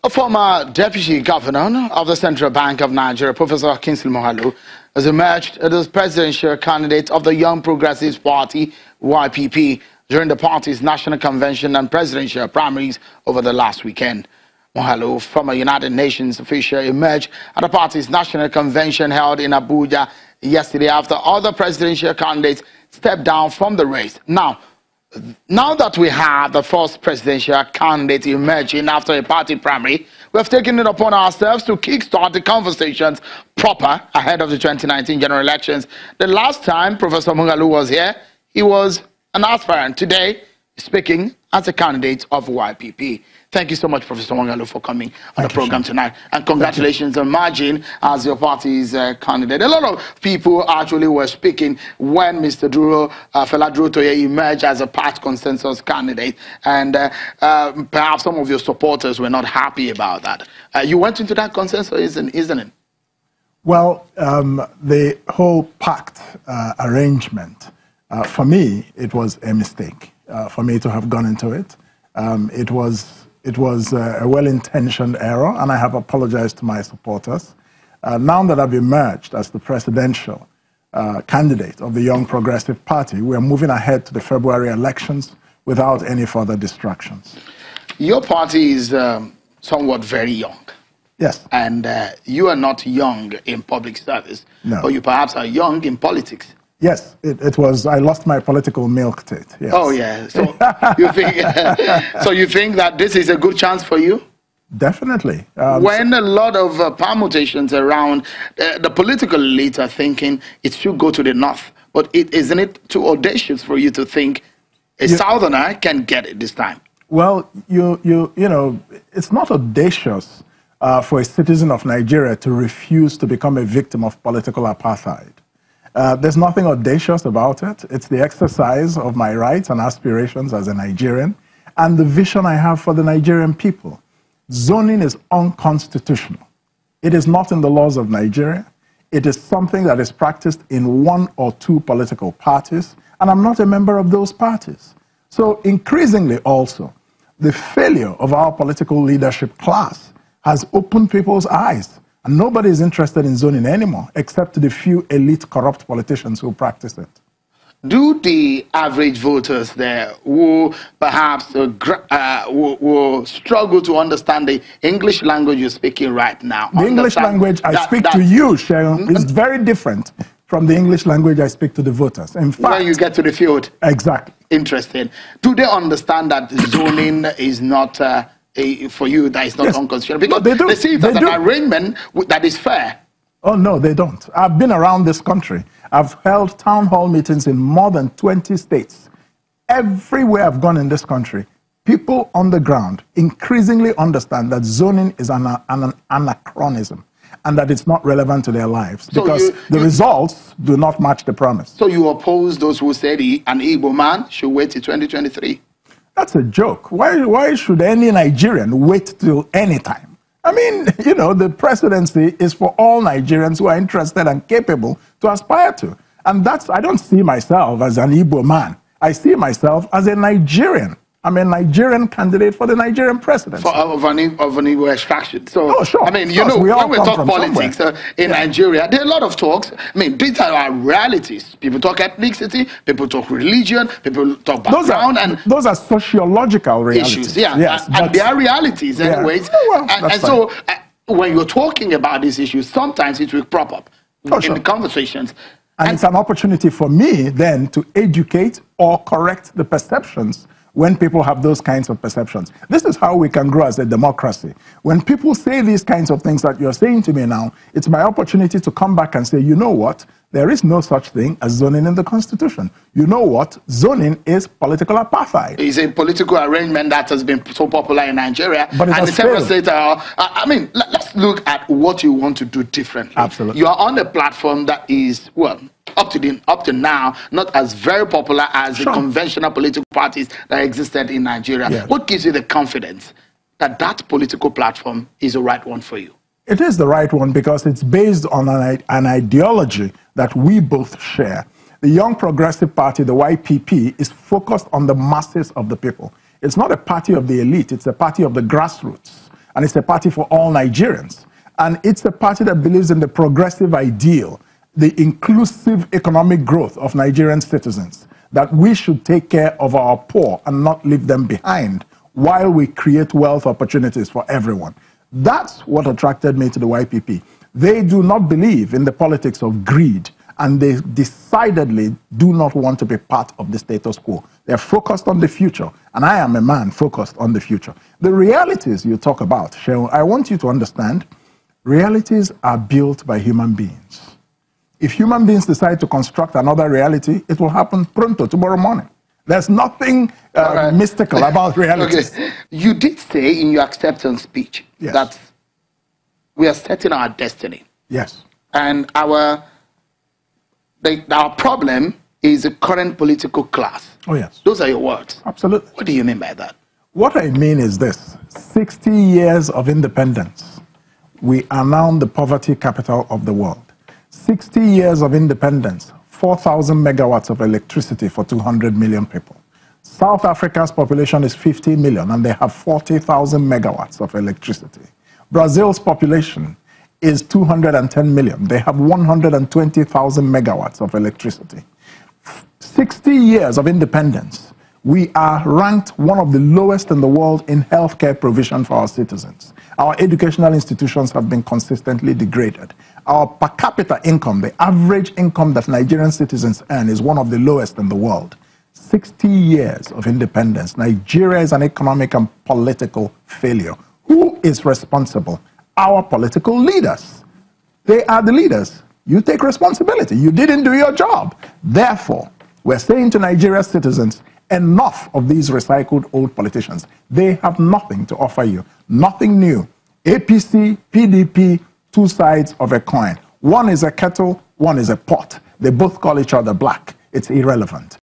A former deputy governor of the Central Bank of Nigeria, Professor Moghalu, has emerged as presidential candidate of the Young Progressives Party, YPP, during the party's national convention and presidential primaries over the last weekend. Moghalu, former United Nations official, emerged at the party's national convention held in Abuja yesterday after other presidential candidates stepped down from the race. Now that we have the first presidential candidate emerging after a party primary, we have taken it upon ourselves to kickstart the conversations proper ahead of the 2019 general elections. The last time Professor Moghalu was here, he was an aspirant. Today, speaking as a candidate of YPP. Thank you so much, Professor Moghalu, for coming on the program tonight. And congratulations on emerging as your party's candidate. A lot of people actually were speaking when Mr. Fela Durotoye emerged as a PACT consensus candidate. And perhaps some of your supporters were not happy about that. You went into that consensus, isn't it? Well, the whole PACT arrangement, for me, it was a mistake. For me to have gone into it. It was a well-intentioned error, and I have apologized to my supporters. Now that I've emerged as the presidential candidate of the Young Progressive Party, we are moving ahead to the February elections without any further distractions. Your party is somewhat very young. Yes. And you are not young in public service. No. Or you perhaps are young in politics. Yes, it was. I lost my political milk teeth. Yes. Oh yeah. So you think? So you think that this is a good chance for you? Definitely. When a lot of permutations around the political elite are thinking it should go to the north, but isn't it too audacious for you to think a southerner can get it this time? Well, you know, it's not audacious for a citizen of Nigeria to refuse to become a victim of political apartheid. There's nothing audacious about it. It's the exercise of my rights and aspirations as a Nigerian and the vision I have for the Nigerian people. Zoning is unconstitutional. It is not in the laws of Nigeria. It is something that is practiced in one or two political parties, and I'm not a member of those parties. So increasingly also, the failure of our political leadership class has opened people's eyes. And nobody is interested in zoning anymore, except the few elite corrupt politicians who practice it. Do the average voters there who perhaps will struggle to understand the English language you're speaking right now? The English language I speak to you, Sharon, is very different from the English language I speak to the voters. In fact, when you get to the field. Exactly. Interesting. Do they understand that zoning is not... for you, that is not unconstitutional? Because they see it as an arrangement that is fair. Oh, no, they don't. I've been around this country. I've held town hall meetings in more than 20 states. Everywhere I've gone in this country, people on the ground increasingly understand that zoning is an anachronism and that it's not relevant to their lives because the results do not match the promise. So you oppose those who said an Igbo man should wait till 2023? That's a joke. Why should any Nigerian wait till any time? I mean, you know, the presidency is for all Nigerians who are interested and capable to aspire to. And I don't see myself as an Igbo man. I see myself as a Nigerian. I'm a Nigerian candidate for the Nigerian presidency. Of an Igbo extraction. So, oh, sure. I mean, you know, when we talk politics in Nigeria, there are a lot of talks. I mean, these are our realities. People talk ethnicity, people talk religion, people talk background. Those are sociological realities. Issues, yeah. Yes, and they are realities anyways. Yeah. Well, and so, when you're talking about these issues, sometimes it will prop up in the conversations. And it's an opportunity for me then to educate or correct the perceptions when people have those kinds of perceptions. This is how we can grow as a democracy. When people say these kinds of things that you're saying to me now, it's my opportunity to come back and say, you know what? There is no such thing as zoning in the Constitution. You know what? Zoning is political apartheid. It's a political arrangement that has been so popular in Nigeria. But and the several states are, I mean, let's look at what you want to do differently. Absolutely. You are on a platform that is, well, up to now, not as very popular as the conventional political parties that existed in Nigeria. Yes. What gives you the confidence that that political platform is the right one for you? It is the right one because it's based on an ideology that we both share. The Young Progressive Party, the YPP, is focused on the masses of the people. It's not a party of the elite, it's a party of the grassroots. and it's a party for all Nigerians. And it's a party that believes in the progressive ideal, the inclusive economic growth of Nigerian citizens, that we should take care of our poor and not leave them behind while we create wealth opportunities for everyone. That's what attracted me to the YPP. They do not believe in the politics of greed, and they decidedly do not want to be part of the status quo. They're focused on the future, and I am a man focused on the future. The realities you talk about, Shehu, I want you to understand, realities are built by human beings. If human beings decide to construct another reality, it will happen pronto, tomorrow morning. There's nothing mystical about realities. Okay. You did say in your acceptance speech that we are setting our destiny. Yes. And our problem is the current political class. Oh, yes. Those are your words. Absolutely. What do you mean by that? What I mean is this. 60 years of independence. We are now the poverty capital of the world. 60 years of independence. 4,000 megawatts of electricity for 200 million people. South Africa's population is 50 million, and they have 40,000 megawatts of electricity. Brazil's population is 210 million. They have 120,000 megawatts of electricity. 60 years of independence. We are ranked one of the lowest in the world in healthcare provision for our citizens. Our educational institutions have been consistently degraded. Our per capita income, the average income that Nigerian citizens earn, is one of the lowest in the world. 60 years of independence. Nigeria is an economic and political failure. Who is responsible? Our political leaders. They are the leaders. You take responsibility. You didn't do your job. Therefore, we're saying to Nigeria's citizens, enough of these recycled old politicians. They have nothing to offer you, nothing new. APC, PDP, two sides of a coin. One is a kettle, one is a pot. They both call each other black. It's irrelevant.